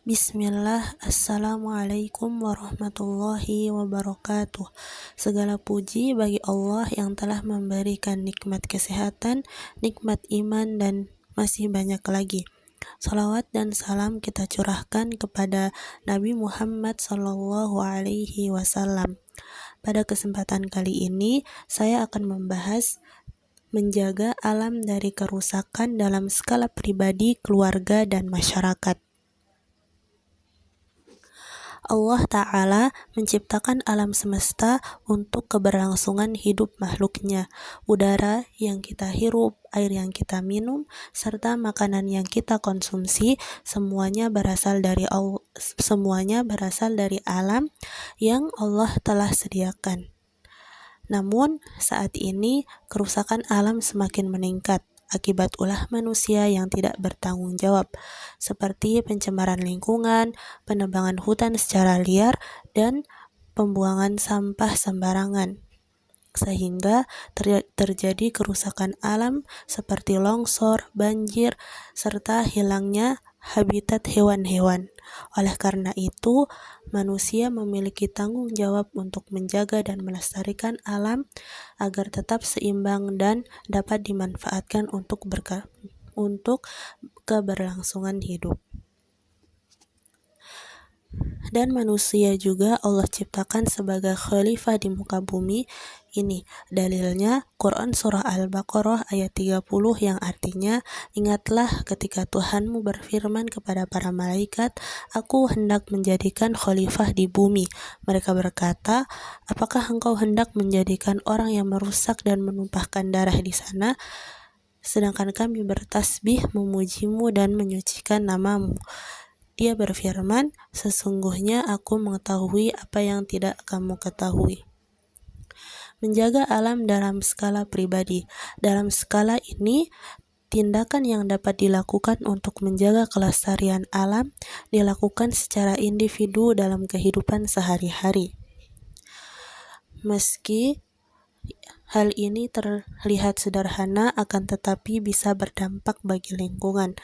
Bismillah, Assalamualaikum warahmatullahi wabarakatuh. Segala puji bagi Allah yang telah memberikan nikmat kesehatan, nikmat iman, dan masih banyak lagi. Salawat dan salam kita curahkan kepada Nabi Muhammad SAW. Pada kesempatan kali ini, saya akan membahas menjaga alam dari kerusakan dalam skala pribadi, keluarga, dan masyarakat. Allah Ta'ala menciptakan alam semesta untuk keberlangsungan hidup makhluknya. Udara yang kita hirup, air yang kita minum, serta makanan yang kita konsumsi, semuanya berasal dari alam yang Allah telah sediakan. Namun, saat ini kerusakan alam semakin meningkat akibat ulah manusia yang tidak bertanggung jawab, seperti pencemaran lingkungan, penebangan hutan secara liar, dan pembuangan sampah sembarangan, sehingga terjadi kerusakan alam seperti longsor, banjir, serta hilangnya habitat hewan-hewan. Oleh karena itu, manusia memiliki tanggung jawab untuk menjaga dan melestarikan alam agar tetap seimbang dan dapat dimanfaatkan untuk keberlangsungan hidup. Dan manusia juga Allah ciptakan sebagai khalifah di muka bumi. Ini dalilnya Quran Surah Al-Baqarah ayat 30 yang artinya, ingatlah ketika Tuhanmu berfirman kepada para malaikat, aku hendak menjadikan khalifah di bumi. Mereka berkata, apakah engkau hendak menjadikan orang yang merusak dan menumpahkan darah di sana? Sedangkan kami bertasbih memujimu dan menyucikan namamu. Dia berfirman, sesungguhnya aku mengetahui apa yang tidak kamu ketahui. Menjaga alam dalam skala pribadi. Dalam skala ini, tindakan yang dapat dilakukan untuk menjaga kelestarian alam dilakukan secara individu dalam kehidupan sehari-hari. Meski hal ini terlihat sederhana, akan tetapi bisa berdampak bagi lingkungan.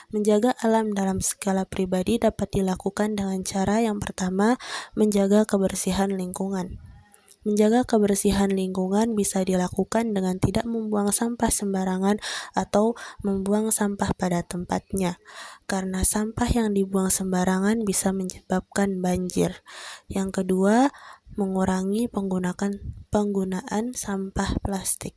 Menjaga alam dalam skala pribadi dapat dilakukan dengan cara yang pertama, menjaga kebersihan lingkungan. Menjaga kebersihan lingkungan bisa dilakukan dengan tidak membuang sampah sembarangan atau membuang sampah pada tempatnya, karena sampah yang dibuang sembarangan bisa menyebabkan banjir. Yang kedua, mengurangi penggunaan sampah plastik.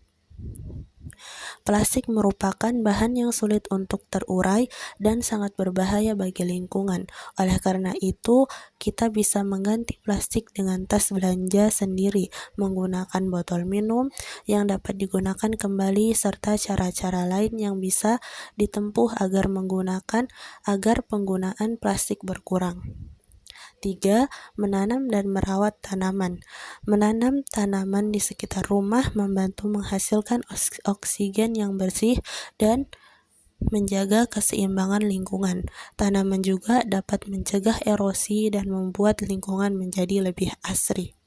Plastik merupakan bahan yang sulit untuk terurai dan sangat berbahaya bagi lingkungan. Oleh karena itu, kita bisa mengganti plastik dengan tas belanja sendiri, menggunakan botol minum yang dapat digunakan kembali, serta cara-cara lain yang bisa ditempuh agar penggunaan plastik berkurang. 3. Menanam dan merawat tanaman. Menanam tanaman di sekitar rumah membantu menghasilkan oksigen yang bersih dan menjaga keseimbangan lingkungan. Tanaman juga dapat mencegah erosi dan membuat lingkungan menjadi lebih asri.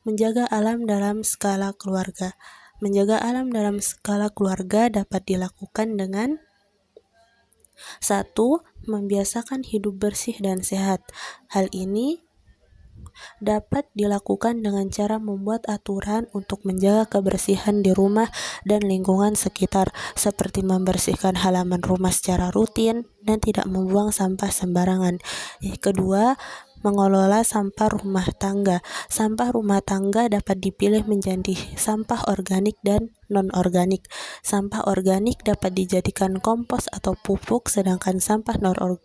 Menjaga alam dalam skala keluarga. Menjaga alam dalam skala keluarga dapat dilakukan dengan 1. Membiasakan hidup bersih dan sehat. Hal ini dapat dilakukan dengan cara membuat aturan untuk menjaga kebersihan di rumah dan lingkungan sekitar, seperti membersihkan halaman rumah secara rutin dan tidak membuang sampah sembarangan. Kedua, mengelola sampah rumah tangga. Sampah rumah tangga dapat dipilih menjadi sampah organik dan non-organik. Sampah organik dapat dijadikan kompos atau pupuk, sedangkan sampah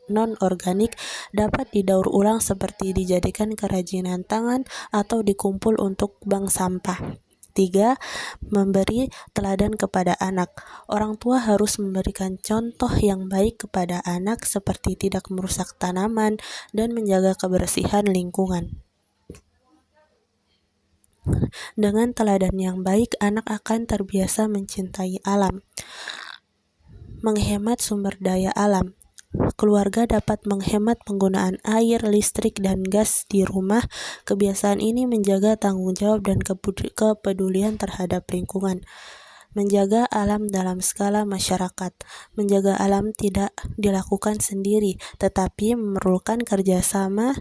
non-organik dapat didaur ulang seperti dijadikan kerajinan tangan atau dikumpul untuk bank sampah. 3. Memberi teladan kepada anak. Orang tua harus memberikan contoh yang baik kepada anak, seperti tidak merusak tanaman dan menjaga kebersihan lingkungan. Dengan teladan yang baik, anak akan terbiasa mencintai alam. Menghemat sumber daya alam. Keluarga dapat menghemat penggunaan air, listrik, dan gas di rumah. Kebiasaan ini menjaga tanggung jawab dan kepedulian terhadap lingkungan. Menjaga alam dalam skala masyarakat. Menjaga alam tidak dilakukan sendiri, tetapi memerlukan kerjasama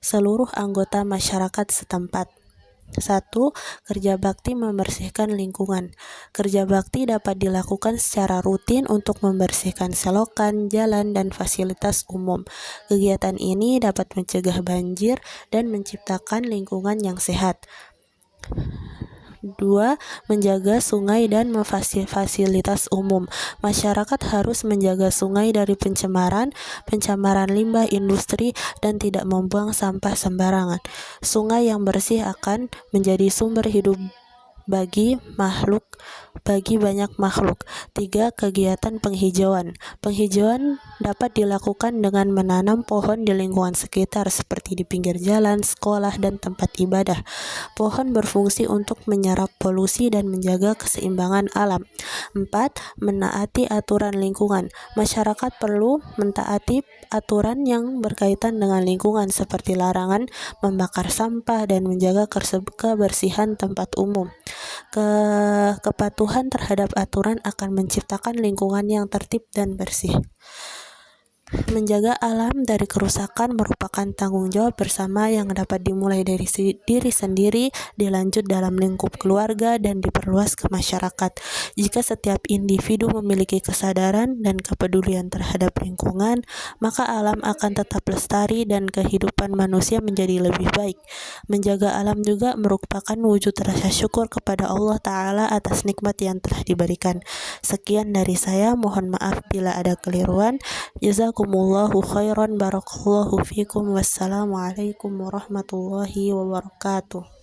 seluruh anggota masyarakat setempat. 1. Kerja bakti membersihkan lingkungan. Kerja bakti dapat dilakukan secara rutin untuk membersihkan selokan, jalan, dan fasilitas umum. Kegiatan ini dapat mencegah banjir dan menciptakan lingkungan yang sehat. 2. Menjaga sungai dan fasilitas umum. Masyarakat harus menjaga sungai dari pencemaran limbah industri, dan tidak membuang sampah sembarangan. Sungai yang bersih akan menjadi sumber hidup bagi banyak makhluk. 3. Kegiatan penghijauan. Penghijauan dapat dilakukan dengan menanam pohon di lingkungan sekitar seperti di pinggir jalan, sekolah, dan tempat ibadah. Pohon berfungsi untuk menyerap polusi dan menjaga keseimbangan alam. 4. Menaati aturan lingkungan. Masyarakat perlu mentaati aturan yang berkaitan dengan lingkungan seperti larangan membakar sampah dan menjaga kebersihan tempat umum. Kepatuhan terhadap aturan akan menciptakan lingkungan yang tertib dan bersih. Menjaga alam dari kerusakan merupakan tanggung jawab bersama yang dapat dimulai dari diri sendiri, dilanjut dalam lingkup keluarga, dan diperluas ke masyarakat. Jika setiap individu memiliki kesadaran dan kepedulian terhadap lingkungan, maka alam akan tetap lestari dan kehidupan manusia menjadi lebih baik. Menjaga alam juga merupakan wujud rasa syukur kepada Allah Ta'ala atas nikmat yang telah diberikan. Sekian dari saya, mohon maaf bila ada keliruan. Jazakumullahu khairan, barakallahu fikum, wassalamualaikum warahmatullahi wabarakatuh.